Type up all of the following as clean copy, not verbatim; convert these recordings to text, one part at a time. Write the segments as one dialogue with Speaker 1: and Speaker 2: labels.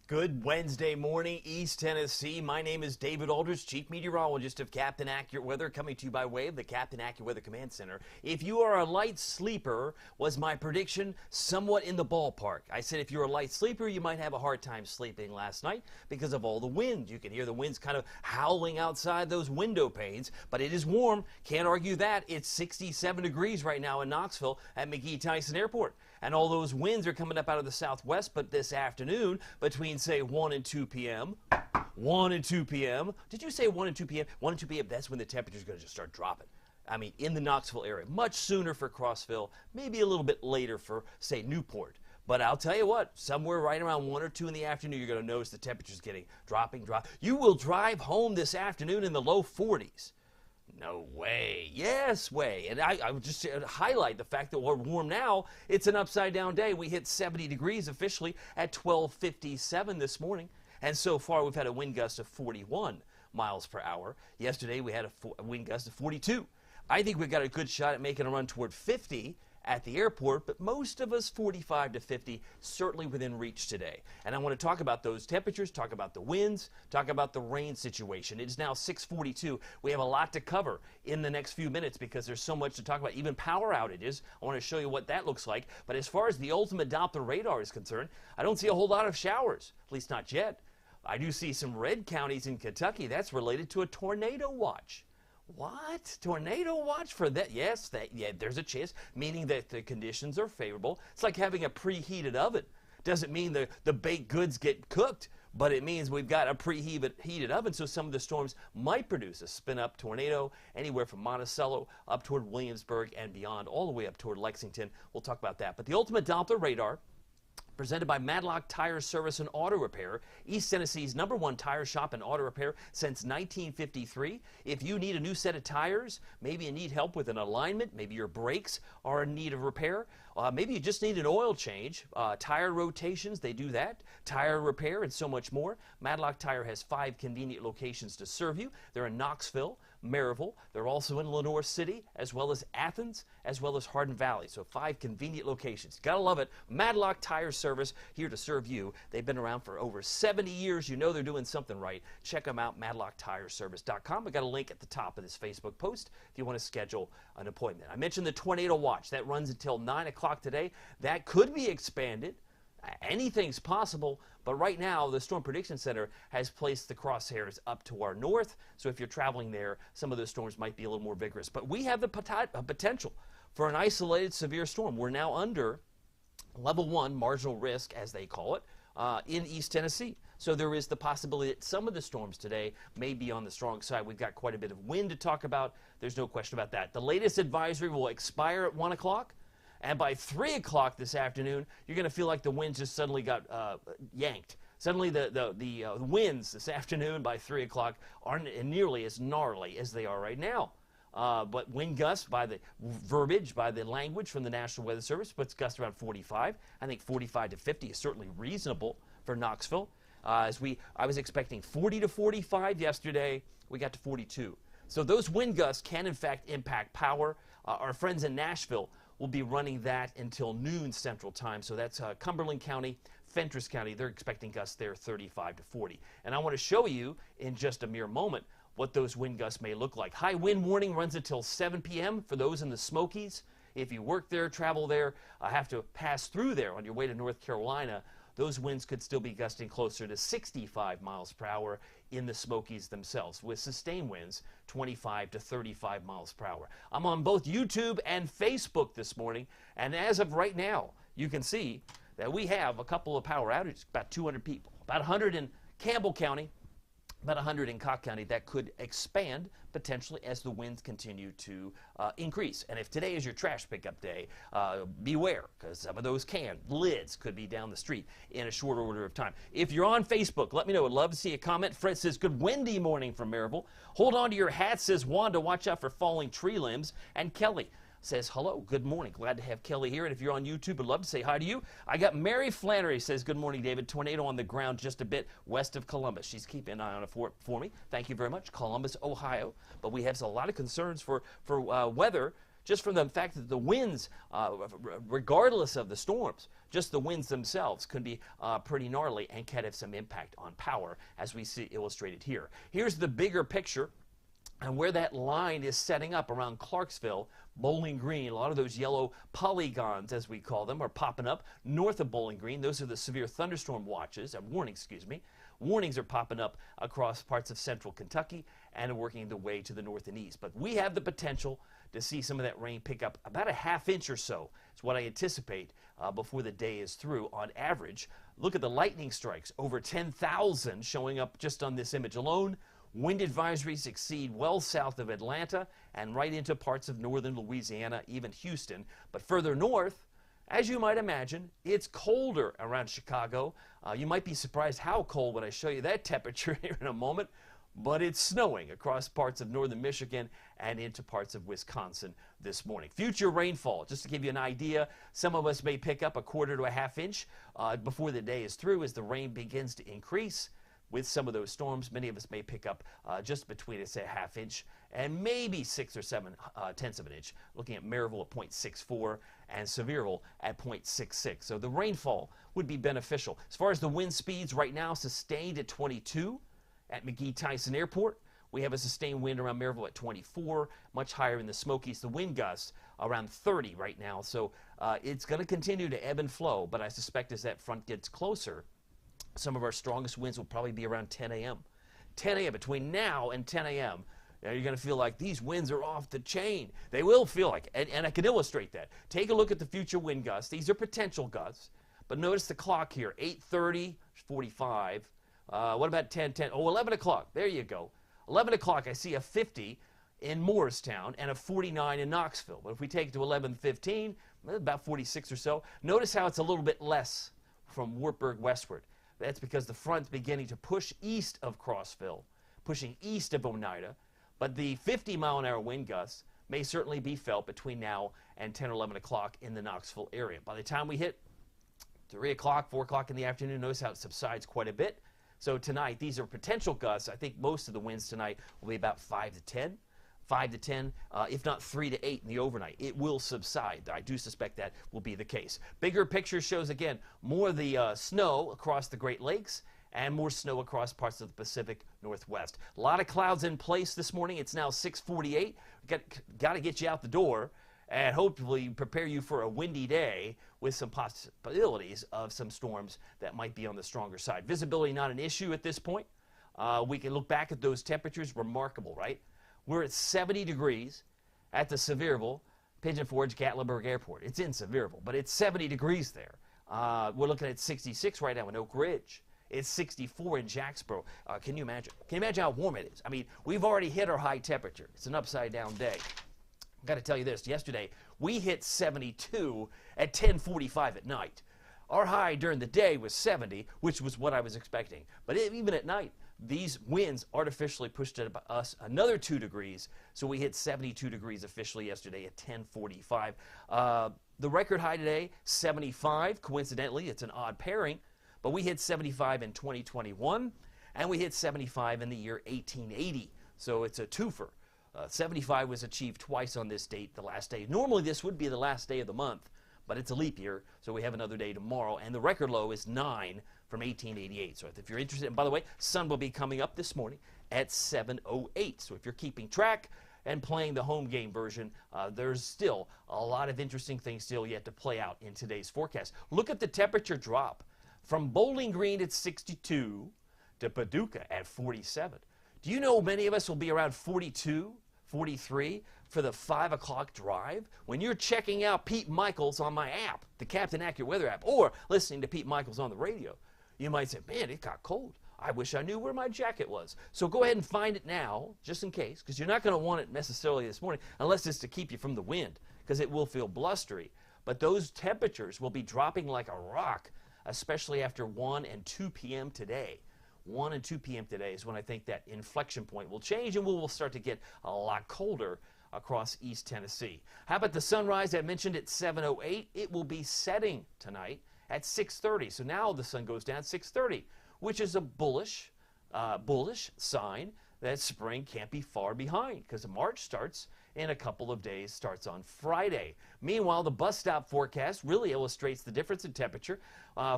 Speaker 1: Good Wednesday morning, East Tennessee. My name is David Aldridge, Chief Meteorologist of Captain Accurate Weather, coming to you by way of the Captain Accurate Weather Command Center. If you are a light sleeper, was my prediction somewhat in the ballpark. I said if you're a light sleeper, you might have a hard time sleeping last night because of all the wind. You can hear the winds kind of howling outside those window panes, but it is warm. Can't argue that. It's 67 degrees right now in Knoxville at McGee-Tyson Airport. And all those winds are coming up out of the southwest, but this afternoon, between, say, 1 and 2 p.m., 1 and 2 p.m., did you say 1 and 2 p.m.? 1 and 2 p.m., that's when the temperature's going to just start dropping. I mean, in the Knoxville area. Much sooner for Crossville, maybe a little bit later for, say, Newport. But I'll tell you what, somewhere right around 1 or 2 in the afternoon, you're going to notice the temperature's getting dropping. You will drive home this afternoon in the low 40s. No way. Yes way. And I would just highlight the fact that we're warm now. It's an upside down day. We hit 70 degrees officially at 12:57 this morning. And so far we've had a wind gust of 41 miles per hour. Yesterday we had a wind gust of 42. I think we've got a good shot at making a run toward 50 at the airport, but most of us 45 to 50 certainly within reach today. And I want to talk about those temperatures, talk about the winds, talk about the rain situation. It is now 6:42. We have a lot to cover in the next few minutes because there's so much to talk about, even power outages. I want to show you what that looks like. But as far as the ultimate Doppler radar is concerned, I don't see a whole lot of showers, at least not yet. I do see some red counties in Kentucky. That's related to a tornado watch. What? Tornado watch for that? Yes, there's a chance, meaning that the conditions are favorable. It's like having a preheated oven. Doesn't mean the baked goods get cooked, but it means we've got a preheated oven, so some of the storms might produce a spin-up tornado anywhere from Monticello up toward Williamsburg and beyond, all the way up toward Lexington. We'll talk about that. But the ultimate Doppler radar, presented by Madlock Tire Service and Auto Repair, East Tennessee's #1 tire shop and auto repair since 1953. If you need a new set of tires, maybe you need help with an alignment, maybe your brakes are in need of repair, maybe you just need an oil change, tire rotations, they do that, tire repair, and so much more. Madlock Tire has 5 convenient locations to serve you. They're in Knoxville, Maryville. They're also in Lenoir City, as well as Athens, as well as Hardin Valley. So 5 convenient locations. Gotta love it. Madlock Tire Service, here to serve you. They've been around for over 70 years. You know they're doing something right. Check them out, madlocktireservice.com. We got a link at the top of this Facebook post if you want to schedule an appointment. I mentioned the tornado watch. That runs until 9 o'clock today. That could be expanded. Anything's possible, but right now the Storm Prediction Center has placed the crosshairs up to our north, so if you're traveling there, some of those storms might be a little more vigorous. But we have the potential for an isolated severe storm. We're now under level 1, marginal risk, as they call it, in East Tennessee. So there is the possibility that some of the storms today may be on the strong side. We've got quite a bit of wind to talk about. There's no question about that. The latest advisory will expire at 1 o'clock. And by 3 o'clock this afternoon, you're going to feel like the winds just suddenly got yanked. Suddenly the winds this afternoon by 3 o'clock aren't nearly as gnarly as they are right now. But wind gusts, by the verbiage, by the language from the National Weather Service, puts gusts around 45. I think 45 to 50 is certainly reasonable for Knoxville. I was expecting 40 to 45 yesterday. We got to 42. So those wind gusts can, in fact, impact power. Our friends in Nashville will be running that until noon Central Time. So that's Cumberland County, Fentress County. They're expecting gusts there 35 to 40. And I want to show you in just a mere moment what those wind gusts may look like. High wind warning runs until 7 p.m. for those in the Smokies. If you work there, travel there, have to pass through there on your way to North Carolina, those winds could still be gusting closer to 65 miles per hour in the Smokies themselves, with sustained winds 25 to 35 miles per hour. I'm on both YouTube and Facebook this morning, and as of right now, you can see that we have a couple of power outages, about 200 people, about 100 in Campbell County, about 100 in Cock County. That could expand potentially as the winds continue to increase. And if today is your trash pickup day, beware, because some of those lids could be down the street in a short order of time. If you're on Facebook, let me know. I'd love to see a comment. Fred says, good windy morning from Maryville. Hold on to your hat, says Wanda. Watch out for falling tree limbs. And Kelly says, hello, good morning. Glad to have Kelly here. And if you're on YouTube, I'd love to say hi to you. I got Mary Flannery says, good morning, David. Tornado on the ground just a bit west of Columbus. She's keeping an eye on it for me. Thank you very much. Columbus, Ohio. But we have a lot of concerns for weather just from the fact that the winds, regardless of the storms, just the winds themselves could be pretty gnarly and can have some impact on power, as we see illustrated here. Here's the bigger picture and where that line is setting up around Clarksville, Bowling Green. A lot of those yellow polygons, as we call them, are popping up north of Bowling Green. Those are the severe thunderstorm warnings, excuse me. Warnings are popping up across parts of central Kentucky and are working their way to the north and east. But we have the potential to see some of that rain pick up about a ½ inch or so. It's what I anticipate before the day is through on average. Look at the lightning strikes, over 10,000 showing up just on this image alone. Wind advisories exceed well south of Atlanta and right into parts of northern Louisiana, even Houston. But further north, as you might imagine, it's colder around Chicago. You might be surprised how cold when I show you that temperature here in a moment, but it's snowing across parts of northern Michigan and into parts of Wisconsin this morning. Future rainfall, just to give you an idea, some of us may pick up a quarter to a ½ inch before the day is through as the rain begins to increase. With some of those storms, many of us may pick up just between, say, a ½ inch and maybe 6 or 7 tenths of an inch. Looking at Maryville at 0.64 and Sevierville at 0.66. So the rainfall would be beneficial. As far as the wind speeds, right now sustained at 22 at McGee-Tyson Airport. We have a sustained wind around Maryville at 24, much higher in the Smokies. The wind gusts around 30 right now. So it's going to continue to ebb and flow, but I suspect as that front gets closer, some of our strongest winds will probably be around 10 a.m. 10 a.m. Between now and 10 a.m., you're going to feel like these winds are off the chain. They will feel like it, and I can illustrate that. Take a look at the future wind gusts. These are potential gusts, but notice the clock here, 8:30, 45. What about 10:10? Oh, 11 o'clock. There you go. 11 o'clock, I see a 50 in Morristown and a 49 in Knoxville. But if we take it to 11:15, about 46 or so, notice how it's a little bit less from Wartburg westward. That's because the front's beginning to push east of Crossville, pushing east of Oneida. But the 50-mile-an-hour wind gusts may certainly be felt between now and 10 or 11 o'clock in the Knoxville area. By the time we hit 3 o'clock, 4 o'clock in the afternoon, notice how it subsides quite a bit. So tonight, these are potential gusts. I think most of the winds tonight will be about 5 to 10. 5 to 10, if not 3 to 8 in the overnight. It will subside. I do suspect that will be the case. Bigger picture shows, again, more of the snow across the Great Lakes and more snow across parts of the Pacific Northwest. A lot of clouds in place this morning. It's now 6:48. Got to get you out the door and hopefully prepare you for a windy day with some possibilities of some storms that might be on the stronger side. Visibility not an issue at this point. We can look back at those temperatures. Remarkable, right? We're at 70 degrees at the Sevierville, Pigeon Forge, Gatlinburg Airport. It's in Sevierville, but it's 70 degrees there. We're looking at 66 right now in Oak Ridge. It's 64 in Jacksboro. Can you imagine? Can you imagine how warm it is? I mean, we've already hit our high temperature. It's an upside-down day. I've got to tell you this. Yesterday, we hit 72 at 10:45 at night. Our high during the day was 70, which was what I was expecting. But even at night, these winds artificially pushed us another 2 degrees, so we hit 72 degrees officially yesterday at 10:45. The record high today, 75. Coincidentally, it's an odd pairing, but we hit 75 in 2021, and we hit 75 in the year 1880. So it's a twofer. 75 was achieved twice on this date, the last day. Normally, this would be the last day of the month, but it's a leap year, so we have another day tomorrow, and the record low is 9 from 1888. So if you're interested, and by the way, sun will be coming up this morning at 7:08. So if you're keeping track and playing the home game version, there's still a lot of interesting things still yet to play out in today's forecast. Look at the temperature drop from Bowling Green at 62 to Paducah at 47. Do you know many of us will be around 42, 43 for the 5 o'clock drive? When you're checking out Pete Michaels on my app, the Captain Accurate Weather app, or listening to Pete Michaels on the radio, you might say, man, it got cold. I wish I knew where my jacket was. So go ahead and find it now, just in case, because you're not going to want it necessarily this morning, unless it's to keep you from the wind, because it will feel blustery. But those temperatures will be dropping like a rock, especially after 1 and 2 p.m. today. 1 and 2 p.m. today is when I think that inflection point will change, and we will start to get a lot colder across East Tennessee. How about the sunrise? I mentioned at 7:08. It will be setting tonight at 6:30. So now the sun goes down 6:30, which is a bullish sign that spring can't be far behind, because March starts in a couple of days. Starts on Friday. Meanwhile, the bus stop forecast really illustrates the difference in temperature.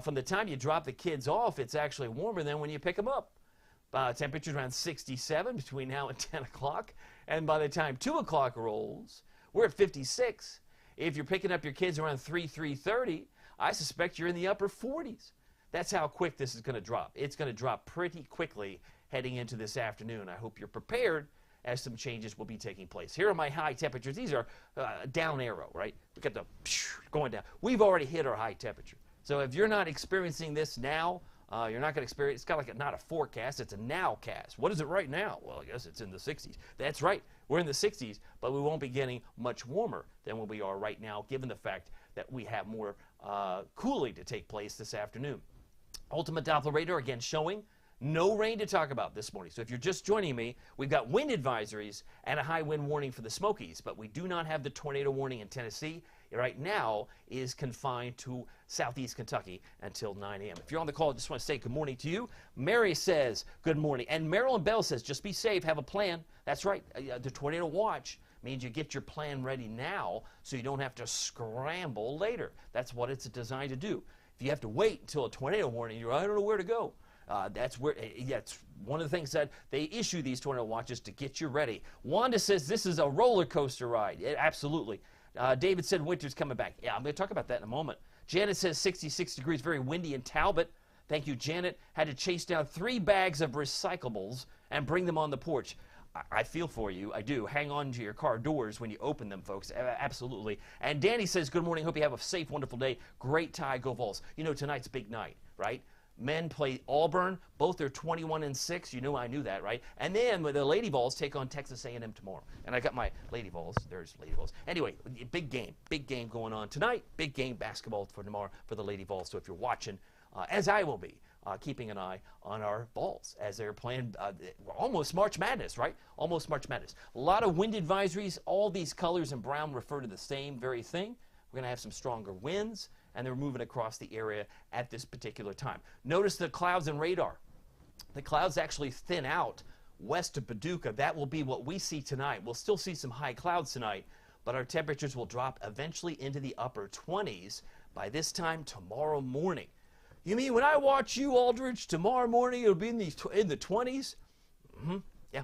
Speaker 1: From the time you drop the kids off, it's actually warmer than when you pick them up. Temperatures around 67 between now and 10 o'clock. And by the time 2 o'clock rolls, we're at 56. If you're picking up your kids around 3:30, I suspect you're in the upper 40s. That's how quick this is going to drop. It's going to drop pretty quickly heading into this afternoon. I hope you're prepared as some changes will be taking place. Here are my high temperatures. These are down arrow, right? We got the going down. We've already hit our high temperature. So if you're not experiencing this now, you're not going to experience. It's kind of like not a forecast. It's a nowcast. What is it right now? Well, I guess it's in the 60s. That's right. We're in the 60s, but we won't be getting much warmer than what we are right now, given the fact that we have more cooling to take place this afternoon. Ultimate Doppler radar again showing no rain to talk about this morning. So if you're just joining me, we've got wind advisories and a high wind warning for the Smokies, but we do not have the tornado warning in Tennessee. Right now is confined to southeast Kentucky until 9 a.m. If you're on the call, I just want to say good morning to you. Mary says good morning. And Marilyn Bell says just be safe, have a plan. That's right. The tornado watch means you get your plan ready now so you don't have to scramble later. That's what it's designed to do. If you have to wait until a tornado warning, I don't know where to go. That's one of the things that they issue these tornado watches to get you ready. Wanda says this is a roller coaster ride. Absolutely. David said winter's coming back. Yeah, I'm going to talk about that in a moment. Janet says 66 degrees, very windy in Talbot. Thank you, Janet. Had to chase down 3 bags of recyclables and bring them on the porch. I feel for you. I do. Hang on to your car doors when you open them, folks. Absolutely. And Danny says, good morning. Hope you have a safe, wonderful day. Great tie. Go Vols. You know, tonight's big night, right? Men play Auburn. Both are 21-6. You know I knew that, right? And then the Lady Vols take on Texas A&M tomorrow. And I got my Lady Vols. There's Lady Vols. Anyway, big game going on tonight. Big game basketball for tomorrow for the Lady Vols. So if you're watching, as I will be, keeping an eye on our Vols as they're playing almost March Madness, right? Almost March Madness. A lot of wind advisories. All these colors in brown refer to the same very thing. We're going to have some stronger winds, and they're moving across the area at this particular time. Notice the clouds and radar. The clouds actually thin out west of Paducah. That will be what we see tonight. We'll still see some high clouds tonight, but our temperatures will drop eventually into the upper 20s by this time tomorrow morning. You mean when I watch you, Aldridge, tomorrow morning it'll be in the 20s? Yeah.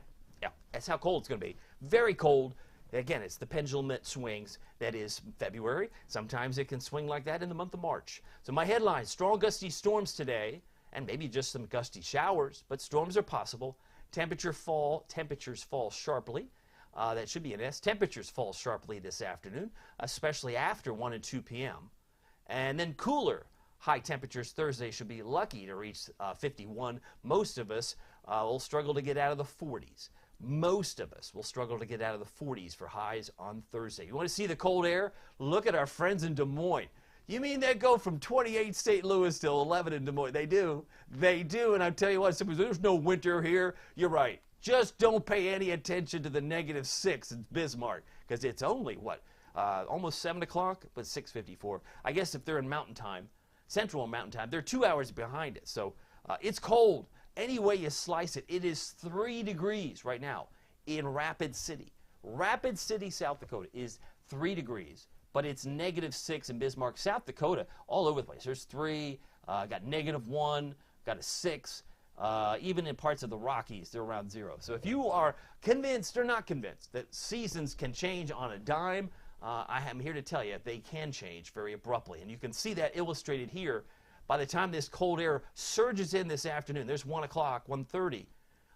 Speaker 1: That's how cold it's going to be. Very cold. Again, it's the pendulum that swings. That is February. Sometimes it can swing like that in the month of March. So my headline, strong gusty storms today, and maybe just some gusty showers, but storms are possible. Temperatures fall sharply. That should be an S. Temperatures fall sharply this afternoon, especially after 1 and 2 p.m. And then cooler. High temperatures Thursday should be lucky to reach 51. Most of us will struggle to get out of the 40s. Most of us will struggle to get out of the 40s for highs on Thursday. You want to see the cold air? Look at our friends in Des Moines. You mean they go from 28 St. Louis to 11 in Des Moines? They do. They do. And I'll tell you what, there's no winter here. You're right. Just don't pay any attention to the -6 in Bismarck because it's only, almost 7 o'clock, but 6:54. I guess if they're in Mountain Time, Central Mountain Time, they're 2 hours behind it. So it's cold. Any way you slice it, it is 3 degrees right now in Rapid City. Rapid City, South Dakota is 3 degrees, but it's -6 in Bismarck, South Dakota, all over the place. There's 3, got -1, got a 6. Even in parts of the Rockies, they're around 0. So if you are convinced or not convinced that seasons can change on a dime, I am here to tell you they can change very abruptly. And you can see that illustrated here. By the time this cold air surges in this afternoon, there's 1 o'clock, 1:30,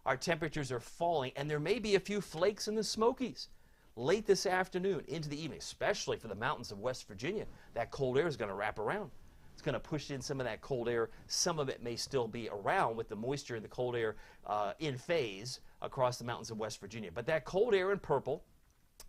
Speaker 1: our temperatures are falling, and there may be a few flakes in the Smokies late this afternoon into the evening, especially for the mountains of West Virginia. That cold air is going to wrap around. It's going to push in some of that cold air. Some of it may still be around with the moisture and the cold air in phase across the mountains of West Virginia. But that cold air in purple,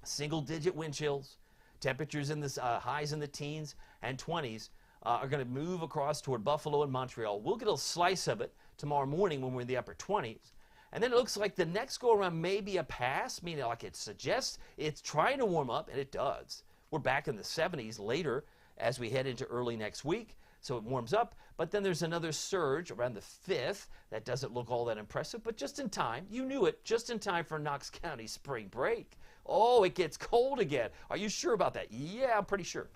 Speaker 1: single-digit wind chills, temperatures in the highs in the teens and 20s, are going to move across toward Buffalo and Montreal. We'll get a slice of it tomorrow morning when we're in the upper 20s. And then it looks like the next go-around may be a pass, meaning like it suggests it's trying to warm up, and it does. We're back in the 70s later as we head into early next week, so it warms up. But then there's another surge around the 5th. That doesn't look all that impressive, but just in time. You knew it, just in time for Knox County spring break. Oh, it gets cold again. Are you sure about that? Yeah, I'm pretty sure.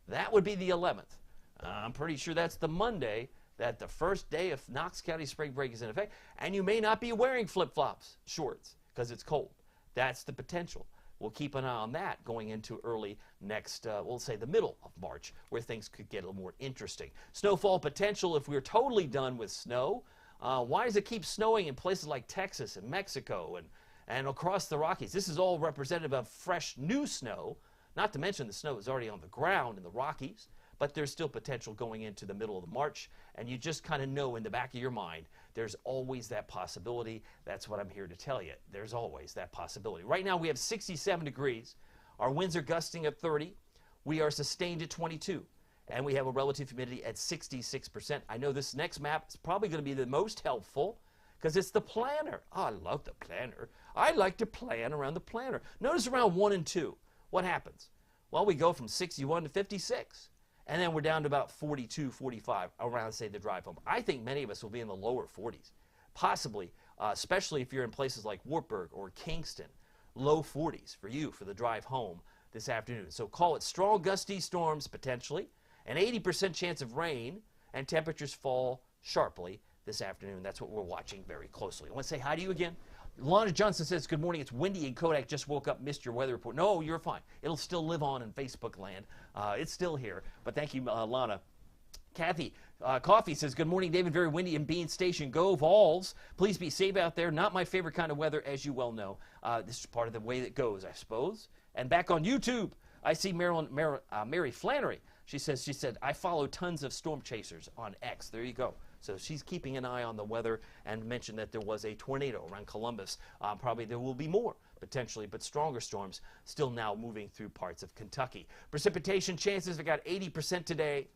Speaker 1: That would be the 11th. I'm pretty sure that's the Monday that the first day of Knox County spring break is in effect, and you may not be wearing flip-flops, shorts, because it's cold. That's the potential. We'll keep an eye on that going into early next, we'll say the middle of March, where things could get a little more interesting. Snowfall potential, if we're totally done with snow, why does it keep snowing in places like Texas and Mexico and across the Rockies? This is all representative of fresh, new snow, not to mention the snow is already on the ground in the Rockies, but there's still potential going into the middle of March, and you just kind of know in the back of your mind, there's always that possibility. That's what I'm here to tell you. There's always that possibility. Right now we have 67 degrees. Our winds are gusting at 30. We are sustained at 22, and we have a relative humidity at 66%. I know this next map is probably going to be the most helpful because it's the planner. Oh, I love the planner. I like to plan around the planner. Notice around 1 and 2, what happens? Well, we go from 61 to 56. And then we're down to about 42, 45 around, say, the drive home. I think many of us will be in the lower 40s, possibly, especially if you're in places like Wartburg or Kingston. Low 40s for you for the drive home this afternoon. So call it strong gusty storms potentially, an 80% chance of rain, and temperatures fall sharply this afternoon. That's what we're watching very closely. I want to say hi to you again. Lana Johnson says, good morning. It's windy in Kodak. Just woke up, missed your weather report. No, you're fine. It'll still live on in Facebook land. It's still here. But thank you, Lana. Kathy Coffee says, good morning, David. Very windy in Bean Station. Go Vols. Please be safe out there. Not my favorite kind of weather, as you well know. This is part of the way that goes, I suppose. And back on YouTube, I see Mary Flannery. She said, I follow tons of storm chasers on X. There you go. So she's keeping an eye on the weather and mentioned that there was a tornado around Columbus. Probably there will be more, potentially, but stronger storms still now moving through parts of Kentucky. Precipitation chances, we got 80% today,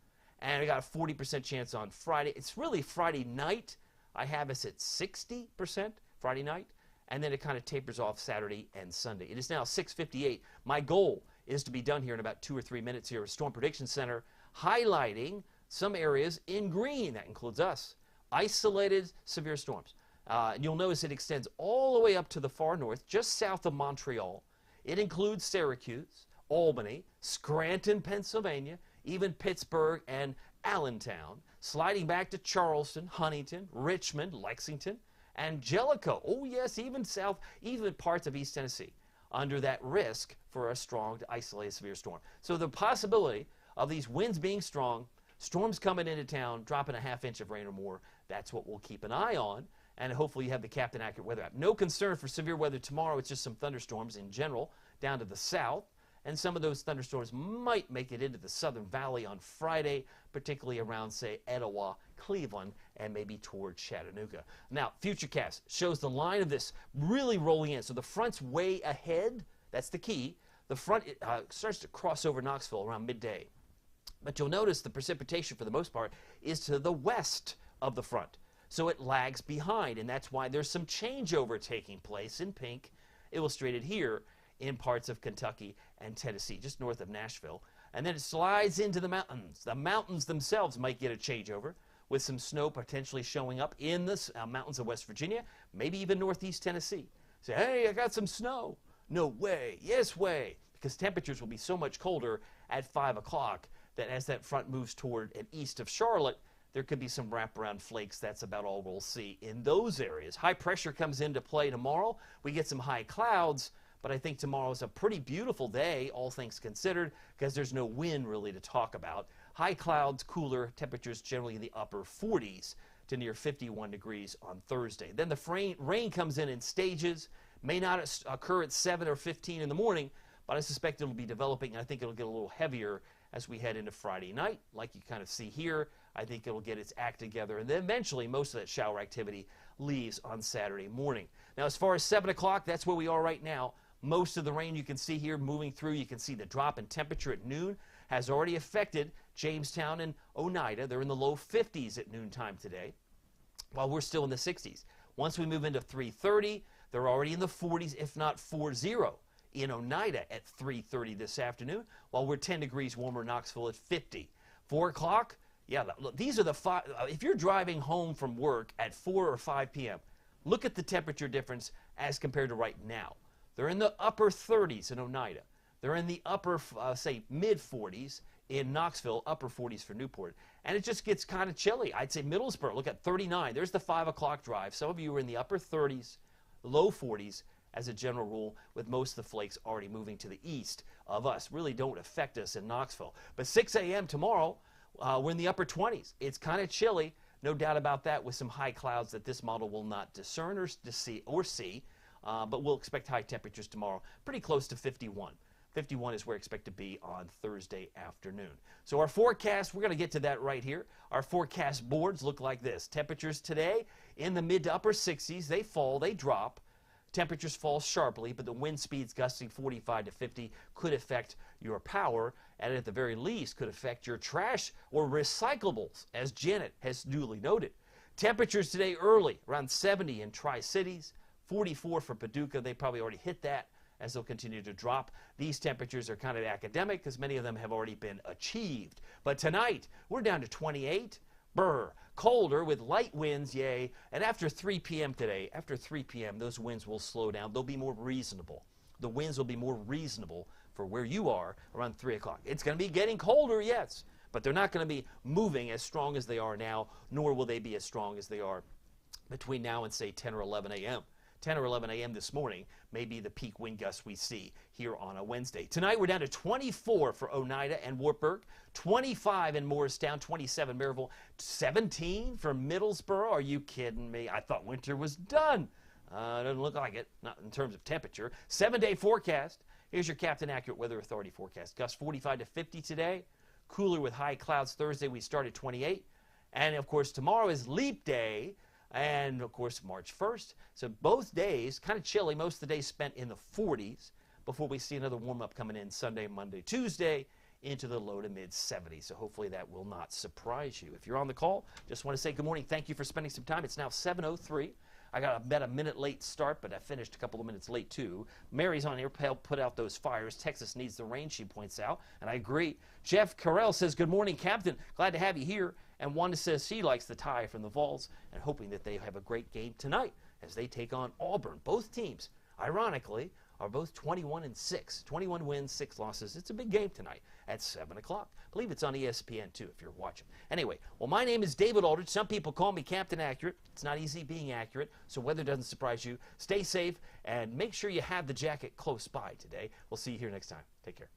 Speaker 1: and we got a 40% chance on Friday. It's really Friday night. I have us at 60% Friday night, and then it kind of tapers off Saturday and Sunday. It is now 6:58. My goal is to be done here in about 2 or 3 minutes here at Storm Prediction Center, highlighting some areas in green. That includes us. Isolated severe storms. And you'll notice it extends all the way up to the far north, just south of Montreal. It includes Syracuse, Albany, Scranton, Pennsylvania, even Pittsburgh and Allentown, sliding back to Charleston, Huntington, Richmond, Lexington, and Jellicoe. Oh yes, even south, even parts of East Tennessee, under that risk for a strong isolated severe storm. So the possibility of these winds being strong, storms coming into town, dropping a ½ inch of rain or more, that's what we'll keep an eye on. And hopefully you have the Captain Accurate Weather app. No concern for severe weather tomorrow. It's just some thunderstorms in general down to the south. And some of those thunderstorms might make it into the Southern Valley on Friday, particularly around, say, Etowah, Cleveland, and maybe toward Chattanooga. Now, Futurecast shows the line of this really rolling in. So the front's way ahead. That's the key. The front starts to cross over Knoxville around midday. But you'll notice the precipitation, for the most part, is to the west of the front. So it lags behind, and that's why there's some changeover taking place in pink, illustrated here in parts of Kentucky and Tennessee, just north of Nashville. And then it slides into the mountains. The mountains themselves might get a changeover, with some snow potentially showing up in the mountains of West Virginia, maybe even northeast Tennessee. Say, hey, I got some snow. No way. Yes way. Because temperatures will be so much colder at 5 o'clock that as that front moves toward and east of Charlotte, there could be some wraparound flakes. That's about all we'll see in those areas. High pressure comes into play tomorrow. We get some high clouds, but I think tomorrow is a pretty beautiful day, all things considered, because there's no wind really to talk about. High clouds, cooler, temperatures generally in the upper 40s to near 51 degrees on Thursday. Then the rain comes in stages. May not occur at 7 or 15 in the morning, but I suspect it'll be developing, and I think it'll get a little heavier as we head into Friday night, like you kind of see here. I think it'll get its act together, and then eventually most of that shower activity leaves on Saturday morning. Now, as far as 7 o'clock, that's where we are right now. Most of the rain you can see here moving through. You can see the drop in temperature at noon has already affected Jamestown and Oneida. They're in the low 50s at noontime today, while we're still in the 60s. Once we move into 3:30, they're already in the 40s, if not 40, in Oneida at 3:30 this afternoon, while we're 10 degrees warmer in Knoxville at 50. 4 o'clock, yeah, look, these are the five. If you're driving home from work at 4 or 5 p.m., look at the temperature difference as compared to right now. They're in the upper 30s in Oneida. They're in the upper, say, mid-40s in Knoxville, upper 40s for Newport. And it just gets kind of chilly. I'd say Middlesboro, look at 39. There's the 5 o'clock drive. Some of you are in the upper 30s, low 40s as a general rule, with most of the flakes already moving to the east of us. Really don't affect us in Knoxville. But 6 a.m. tomorrow, we're in the upper 20s. It's kind of chilly, no doubt about that, with some high clouds that this model will not discern or see. But we'll expect high temperatures tomorrow, pretty close to 51. 51 is where I expect to be on Thursday afternoon. So our forecast, we're going to get to that right here. Our forecast boards look like this. Temperatures today in the mid to upper 60s. They fall, they drop. Temperatures fall sharply, but the wind speeds gusting 45 to 50 could affect your power, and at the very least could affect your trash or recyclables, as Janet has newly noted. Temperatures today early, around 70 in Tri-Cities, 44 for Paducah. They probably already hit that as they'll continue to drop. These temperatures are kind of academic because many of them have already been achieved. But tonight, we're down to 28. Colder with light winds, yay. And after 3 p.m. today, after 3 p.m., those winds will slow down. They'll be more reasonable. The winds will be more reasonable for where you are around 3 o'clock. It's going to be getting colder, yes, but they're not going to be moving as strong as they are now, nor will they be as strong as they are between now and, say, 10 or 11 a.m. 10 or 11 a.m. this morning may be the peak wind gusts we see here on a Wednesday. Tonight we're down to 24 for Oneida and Wartburg, 25 in Morristown, 27 Maryville, 17 for Middlesboro. Are you kidding me? I thought winter was done. Doesn't look like it, not in terms of temperature. 7-day forecast. Here's your Captain Accurate Weather Authority forecast. Gusts 45 to 50 today. Cooler with high clouds Thursday. We start at 28. And, of course, tomorrow is Leap Day. And, of course, March 1st. So both days, kind of chilly. Most of the day spent in the 40s before we see another warm-up coming in Sunday, Monday, Tuesday into the low to mid-70s. So hopefully that will not surprise you. If you're on the call, just want to say good morning. Thank you for spending some time. It's now 7:03. I got about a minute late start, but I finished a couple of minutes late, too. Mary's on here, help put out those fires. Texas needs the rain, she points out, and I agree. Jeff Carell says, good morning, Captain. Glad to have you here. And Wanda says she likes the tie from the Vols and hoping that they have a great game tonight as they take on Auburn. Both teams, ironically, are both 21-6. 21 wins, 6 losses. It's a big game tonight at 7 o'clock. I believe it's on ESPN, too, if you're watching. Anyway, well, my name is David Aldridge. Some people call me Captain Accurate. It's not easy being accurate, so weather doesn't surprise you. Stay safe, and make sure you have the jacket close by today. We'll see you here next time. Take care.